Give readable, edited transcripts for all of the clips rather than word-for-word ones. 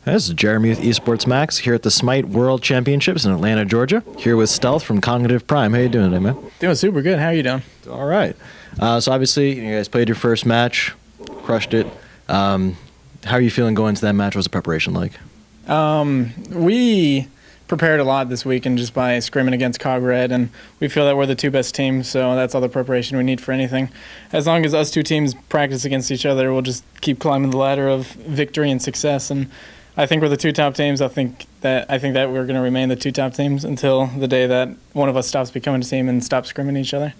This is Jeremy with Esports Max here at the SMITE World Championships in Atlanta, Georgia. Here with Stealth from Cognitive Prime. How you doing today, man? Doing super good. How are you doing? All right. So obviously, you guys played your first match, crushed it. How are you feeling going into that match? What was the preparation like? We prepared a lot this weekend just by scrimming against COG Red, and we feel that we're the two best teams, so that's all the preparation we need for anything. As long as us two teams practice against each other, we'll just keep climbing the ladder of victory and success. And I think we're the two top teams. I think that we're going to remain the two top teams until the day that one of us stops becoming a team and stops scrimming each other.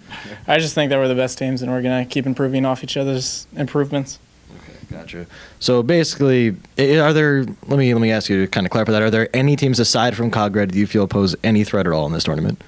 I just think that we're the best teams, and we're going to keep improving off each other's improvements. Gotcha. So basically, are there? Let me ask you to kind of clarify that. Are there any teams aside from COG Red do you feel pose any threat at all in this tournament?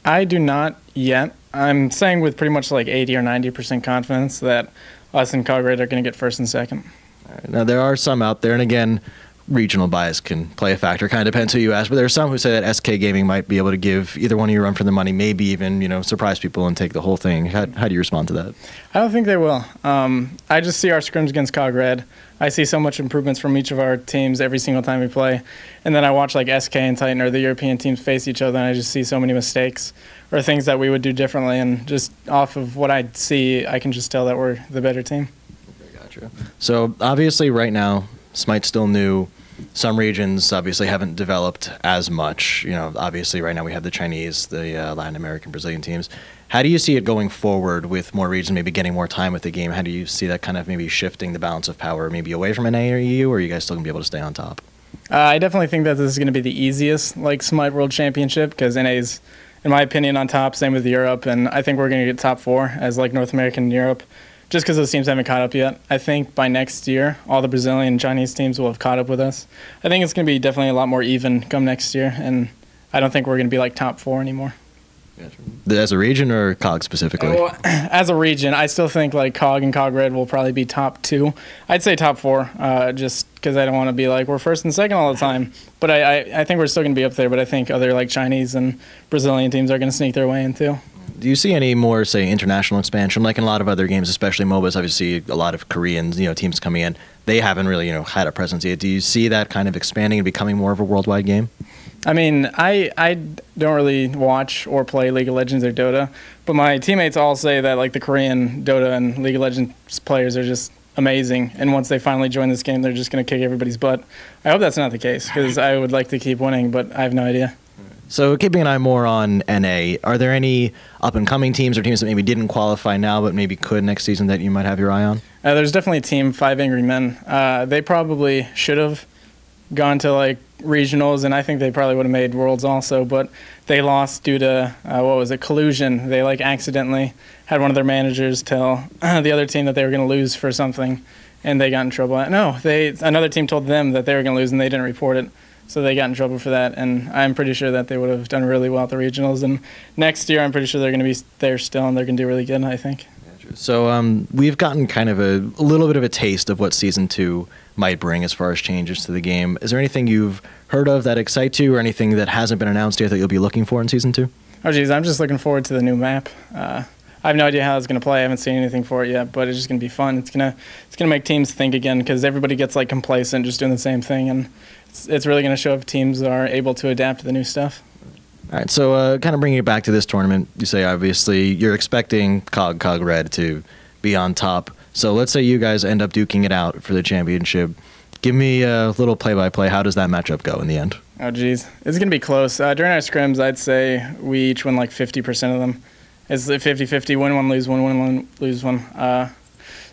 I do not yet. I'm saying with pretty much like 80 or 90% confidence that us and COG Red are going to get first and second. All right. Now there are some out there, and again, regional bias can play a factor. Kind of depends who you ask, but there are some who say that SK Gaming might be able to give either one of you a run for the money, maybe even surprise people and take the whole thing. How do you respond to that? I don't think they will. I just see our scrims against COG Red. I see so much improvements from each of our teams every single time we play, and then I watch like SK and Titan or the European teams face each other, and I just see so many mistakes or things that we would do differently, and just off of what I see, I can just tell that we're the better team. Okay, gotcha. So obviously right now, SMITE's still new. Some regions obviously haven't developed as much. Obviously right now we have the Chinese, the Latin American, Brazilian teams. How do you see it going forward with more regions maybe getting more time with the game? How do you see that kind of maybe shifting the balance of power maybe away from NA or EU, or are you guys still going to be able to stay on top? I definitely think that this is going to be the easiest SMITE World Championship because NA's, in my opinion, on top, same with Europe, and I think we're going to get top 4 as North American and Europe. Just because those teams haven't caught up yet. I think by next year, all the Brazilian and Chinese teams will have caught up with us. I think it's going to be definitely a lot more even come next year, and I don't think we're going to be top 4 anymore. As a region or COG specifically? Well, as a region, I still think COG and COG Red will probably be top 2. I'd say top 4, just because I don't want to be we're first and second all the time. But I think we're still going to be up there, but I think other Chinese and Brazilian teams are going to sneak their way in too. Do you see any more, say, international expansion? Like in a lot of other games, especially MOBAs, obviously a lot of Koreans, teams coming in. They haven't really, had a presence yet. Do you see that kind of expanding and becoming more of a worldwide game? I mean, I don't really watch or play League of Legends or Dota, but my teammates all say that the Korean Dota and League of Legends players are just amazing, and once they finally join this game, they're just going to kick everybody's butt. I hope that's not the case, because I would like to keep winning, but I have no idea. So keeping an eye more on NA, are there any up-and-coming teams or teams that maybe didn't qualify now but maybe could next season that you might have your eye on? There's definitely a team, 5 Angry Men. They probably should have gone to regionals, and I think they probably would have made Worlds also, but they lost due to, collusion. They accidentally had one of their managers tell the other team that they were going to lose for something, and they got in trouble. No, another team told them that they were going to lose, and they didn't report it. So they got in trouble for that, and I'm pretty sure that they would have done really well at the regionals. And next year, I'm pretty sure they're going to be there still, and they're going to do really good, I think. So we've gotten kind of a little bit of a taste of what Season 2 might bring as far as changes to the game. Is there anything you've heard of that excites you, or anything that hasn't been announced yet that you'll be looking for in Season 2? Oh, geez, I'm just looking forward to the new map. I have no idea how it's going to play. I haven't seen anything for it yet, but it's just going to be fun. It's gonna make teams think again, because everybody gets complacent just doing the same thing, and it's really going to show if teams are able to adapt to the new stuff. All right, so kind of bringing it back to this tournament, you say obviously you're expecting COG Red to be on top. So let's say you guys end up duking it out for the championship. Give me a little play-by-play. How does that matchup go in the end? Oh, geez. It's going to be close. During our scrims, I'd say we each win 50% of them. It's 50-50, win one, lose one, lose one. So I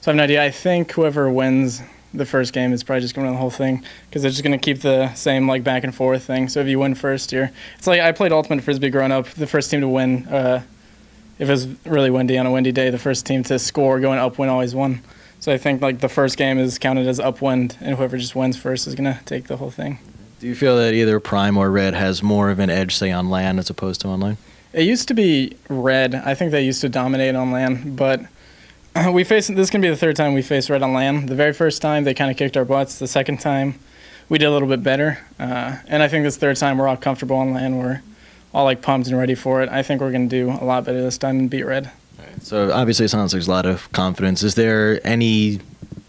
have no idea. I think whoever wins the first game is probably just going to win the whole thing, because they're just going to keep the same back and forth thing. So if you win first, it's I played Ultimate Frisbee growing up. The first team to win, if it was really windy on a windy day, the first team to score going upwind always won. So I think the first game is counted as upwind, and whoever just wins first is going to take the whole thing. Do you feel that either Prime or Red has more of an edge, say, on LAN as opposed to online? It used to be Red. I think they used to dominate on LAN, but this is going to be the third time we faced Red on LAN. The very first time, they kind of kicked our butts. The second time, we did a little bit better. And I think this third time, we're all comfortable on LAN. We're all pumped and ready for it. I think we're going to do a lot better this time and beat Red. So obviously it sounds like there's a lot of confidence. Is there any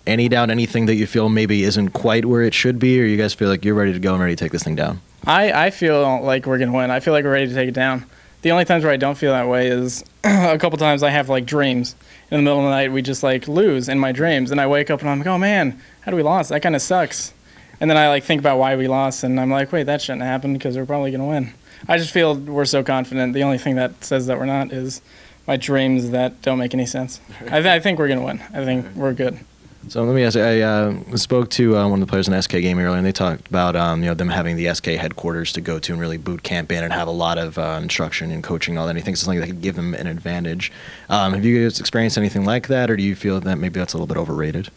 any doubt, anything that you feel maybe isn't quite where it should be, or you guys feel like you're ready to go and ready to take this thing down? I feel like we're going to win. I feel like we're ready to take it down. The only times where I don't feel that way is a couple times I have like dreams. In the middle of the night, we just like lose in my dreams. And I wake up and I'm like, oh man, how do we lost? That kind of sucks. And then I like think about why we lost. And I'm like, wait, that shouldn't happen because we're probably going to win. I just feel we're so confident. The only thing that says that we're not is my dreams that don't make any sense. I think we're going to win. I think we're good. So let me ask you, I spoke to one of the players in the SK game earlier, and they talked about them having the SK headquarters to go to and really boot camp in and have a lot of instruction and coaching, all that. And he thinks it's something that could give them an advantage. Have you guys experienced anything like that, or do you feel that maybe that's a little bit overrated?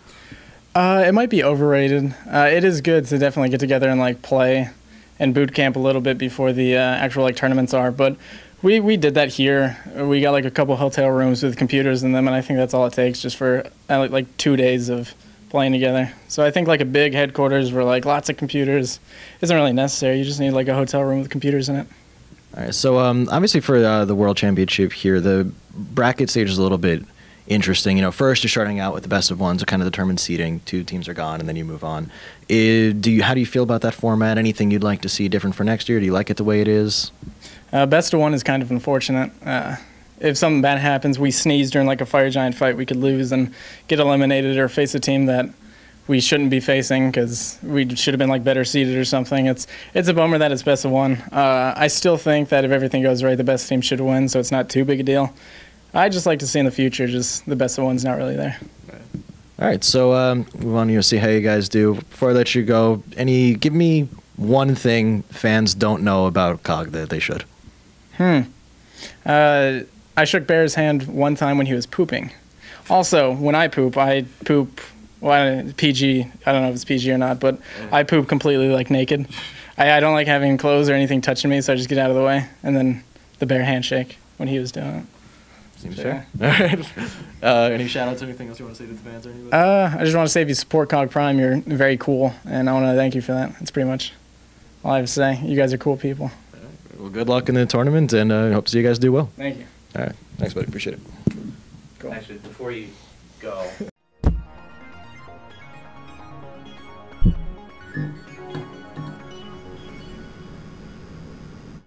It might be overrated. It is good to definitely get together and like play and boot camp a little bit before the actual like tournaments are, but we did that here. We got like a couple hotel rooms with computers in them, and I think that's all it takes just for like 2 days of playing together. So I think like a big headquarters where like lots of computers isn't really necessary. You just need like a hotel room with computers in it. All right. So obviously for the World Championship here, the bracket stage is a little bit interesting. First you're starting out with the best of ones to kind of determine seeding. 2 teams are gone, and then you move on. How do you feel about that format? Anything you'd like to see different for next year? Do you like it the way it is? Best of one is kind of unfortunate. If something bad happens, we sneeze during like a fire giant fight, we could lose and get eliminated or face a team that we shouldn't be facing because we should have been like better seeded or something. It's a bummer that it's best of one. I still think that if everything goes right, the best team should win, so it's not too big a deal. I just like to see in the future just the best of one's not really there. All right, so move on to see how you guys do. Before I let you go, give me one thing fans don't know about COG that they should. I shook Bear's hand one time when he was pooping. Also, when I poop, well, PG, I don't know if it's PG or not, but I poop completely like naked. I don't like having clothes or anything touching me, so I just get out of the way. And then the Bear handshake when he was doing it. Seems fair. All right. Any shout-outs, anything else you want to say to the fans or anybody? I just want to say if you support COG Prime, you're very cool, and I want to thank you for that. That's pretty much all I have to say. You guys are cool people. Well, good luck in the tournament, and I hope to see you guys do well. Thank you. All right. Thanks, buddy. Appreciate it. Cool. Actually, before you go...